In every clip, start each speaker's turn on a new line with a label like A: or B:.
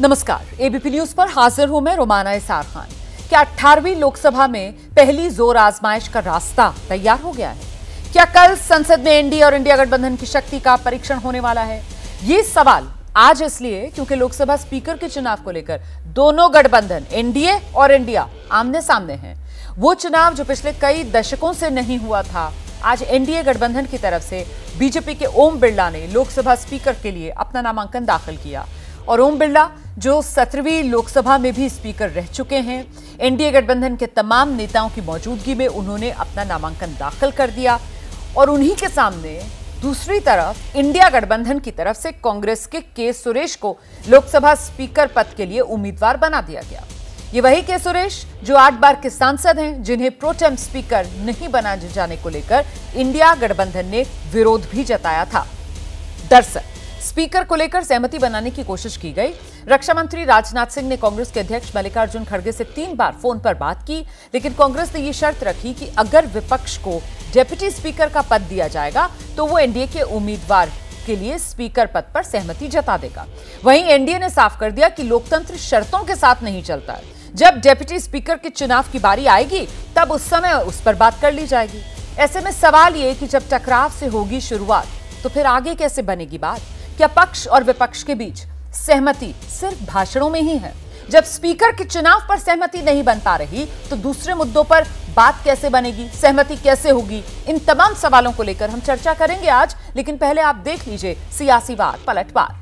A: नमस्कार, ABP news पर हाजिर हूं मैं रोमाना इसार खान। क्या 18वीं लोकसभा में पहली जोर आजमाइश का रास्ता तैयार हो गया है? क्या कल संसद में एनडीए और इंडिया गठबंधन की शक्ति का परीक्षण होने वाला है? ये सवाल आज इसलिए क्योंकि लोकसभा स्पीकर के चुनाव को लेकर दोनों गठबंधन एनडीए और इंडिया आमने सामने हैं। वो चुनाव जो पिछले कई दशकों से नहीं हुआ था, आज एनडीए गठबंधन की तरफ से बीजेपी के ओम बिरला ने लोकसभा स्पीकर के लिए अपना नामांकन दाखिल किया और ओम बिरला जो 17वीं लोकसभा में भी स्पीकर रह चुके हैं, एनडीए गठबंधन के तमाम नेताओं की मौजूदगी में उन्होंने अपना नामांकन दाखिल कर दिया और उन्हीं के सामने दूसरी तरफ इंडिया गठबंधन की तरफ से कांग्रेस के सुरेश को लोकसभा स्पीकर पद के लिए उम्मीदवार बना दिया गया। ये वही के सुरेश जो 8 बार के सांसद हैं, जिन्हें प्रोटेम स्पीकर नहीं बना जाने को लेकर इंडिया गठबंधन ने विरोध भी जताया था। दरअसल स्पीकर को लेकर सहमति बनाने की कोशिश की गई। रक्षा मंत्री राजनाथ सिंह ने कांग्रेस के अध्यक्ष मल्लिकार्जुन खड़गे से 3 बार फोन पर बात की, लेकिन कांग्रेस ने यह शर्त रखी कि अगर विपक्ष को डिप्टी स्पीकर का पद दिया जाएगा तो वो एनडीए के उम्मीदवार के लिए स्पीकर पद पर सहमति जता देगा। वहीं एनडीए ने साफ कर दिया कि लोकतंत्र शर्तों के साथ नहीं चलता है। जब डिप्टी स्पीकर के चुनाव की बारी आएगी तब उस समय उस पर बात कर ली जाएगी। ऐसे में सवाल ये कि जब टकराव से होगी शुरुआत तो फिर आगे कैसे बनेगी बात? क्या पक्ष और विपक्ष के बीच सहमति सिर्फ भाषणों में ही है? जब स्पीकर के चुनाव पर सहमति नहीं बन पा रही तो दूसरे मुद्दों पर बात कैसे बनेगी, सहमति कैसे होगी? इन तमाम सवालों को लेकर हम चर्चा करेंगे आज, लेकिन पहले आप देख लीजिए सियासी वार पलटवार।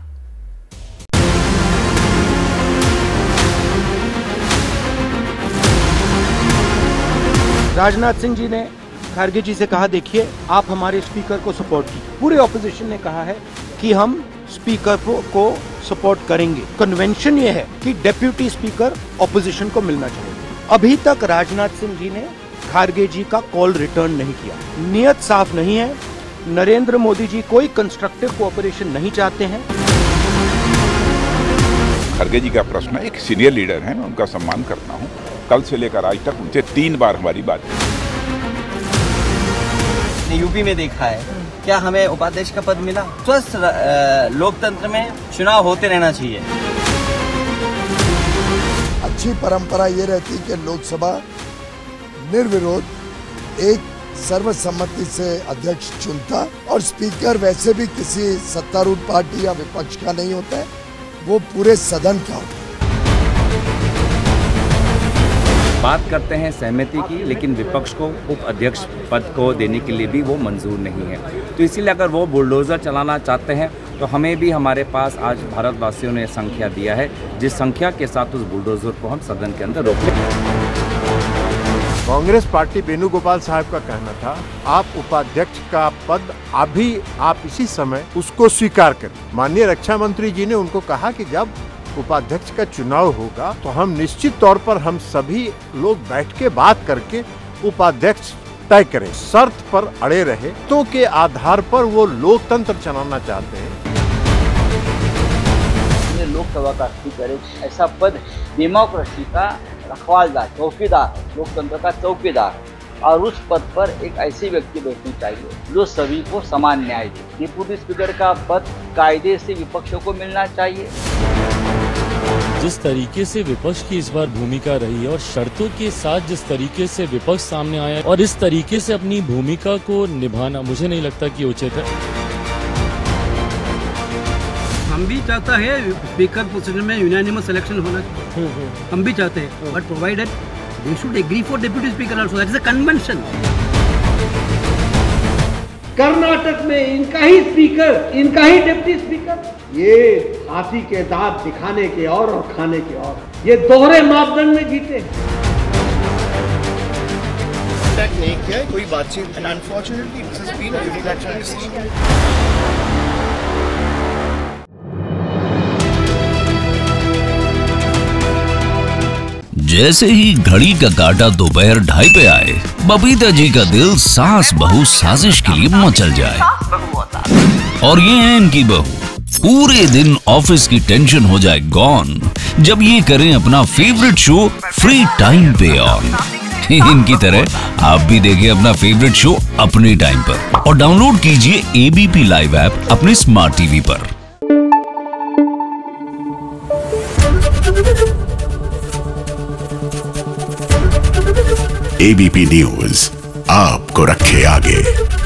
B: राजनाथ सिंह जी ने खड़गे जी से कहा, देखिए आप हमारे स्पीकर को सपोर्ट कीजिए। पूरे ऑपोजिशन ने कहा है कि हम स्पीकर को सपोर्ट करेंगे। कन्वेंशन ये है कि डिप्टी स्पीकर ऑपोजिशन को मिलना चाहिए। अभी तक राजनाथ सिंह जी ने खड़गे जी का कॉल रिटर्न नहीं किया। नियत साफ नहीं है। नरेंद्र मोदी जी कोई कंस्ट्रक्टिव कोऑपरेशन नहीं चाहते हैं।
C: खड़गे जी का प्रश्न, एक सीनियर लीडर हैं, मैं उनका सम्मान करता हूं। कल से लेकर आज तक उनसे 3 बार हमारी बात हुई।
D: यूपी में देखा है, क्या हमें उपाध्यक्ष का पद मिला? स्वस्थ लोकतंत्र में चुनाव होते रहना चाहिए।
E: अच्छी परंपरा ये रहती कि लोकसभा निर्विरोध एक सर्वसम्मति से अध्यक्ष चुनता और स्पीकर वैसे भी किसी सत्तारूढ़ पार्टी या विपक्ष का नहीं होता है, वो पूरे सदन का होता है।
F: बात करते हैं सहमति की, लेकिन विपक्ष को उप अध्यक्ष पद को देने के लिए भी वो मंजूर नहीं है। तो इसीलिए अगर वो बुलडोजर चलाना चाहते हैं तो हमें भी हमारे पास आज भारतवासियों ने संख्या दिया है, जिस संख्या के साथ उस बुलडोजर को हम सदन के अंदर रोक लें।
G: कांग्रेस पार्टी वेणुगोपाल साहब का कहना था, आप उपाध्यक्ष का पद अभी आप इसी समय उसको स्वीकार करें। माननीय रक्षा मंत्री जी ने उनको कहा कि जब उपाध्यक्ष का चुनाव होगा तो हम निश्चित तौर पर हम सभी लोग बैठ के बात करके उपाध्यक्ष तय करें। शर्त पर अड़े रहे तो के आधार पर वो लोकतंत्र चलाना चाहते हैं।
D: लोकसभा का स्पीकर एक ऐसा पद है, डेमोक्रेसी का रखवालदार, चौकीदार, लोकतंत्र का चौकीदार, और उस पद पर एक ऐसे व्यक्ति बैठनी चाहिए जो सभी को समान न्याय दे। डिप्टी स्पीकर का पद कायदे से विपक्षों को मिलना चाहिए।
H: जिस तरीके से विपक्ष की इस बार भूमिका रही है और शर्तों के साथ जिस तरीके से विपक्ष सामने आया और इस तरीके से अपनी भूमिका को निभाना, मुझे नहीं लगता कि उचित है।
I: हम भी चाहता है स्पीकर पोजीशन में यूनानिमस सिलेक्शन होना, हम भी चाहते हैं, but provided they should agree for deputy speaker also, that is a convention.
J: Karnataka में इनका ही स्पीकर, इनका ही डिप्टी स्पीकर, ये हाथी के दांत दिखाने के और खाने के और, ये दोहरे मापदंड में जीते।
K: नहीं किया कोई बातचीत, and unfortunately this has been a unilateral decision.
L: जैसे ही घड़ी का काटा दोपहर 2:30 पे आए, बबीता जी का दिल सास बहू साजिश के लिए मचल जाए। और ये है इनकी बहू, पूरे दिन ऑफिस की टेंशन हो जाए गॉन जब ये करें अपना फेवरेट शो फ्री टाइम पे ऑन। इनकी तरह आप भी देखें अपना फेवरेट शो अपने टाइम पर और डाउनलोड कीजिए एबीपी लाइव ऐप अपने स्मार्ट टीवी पर।
M: एबीपी न्यूज आपको रखे आगे।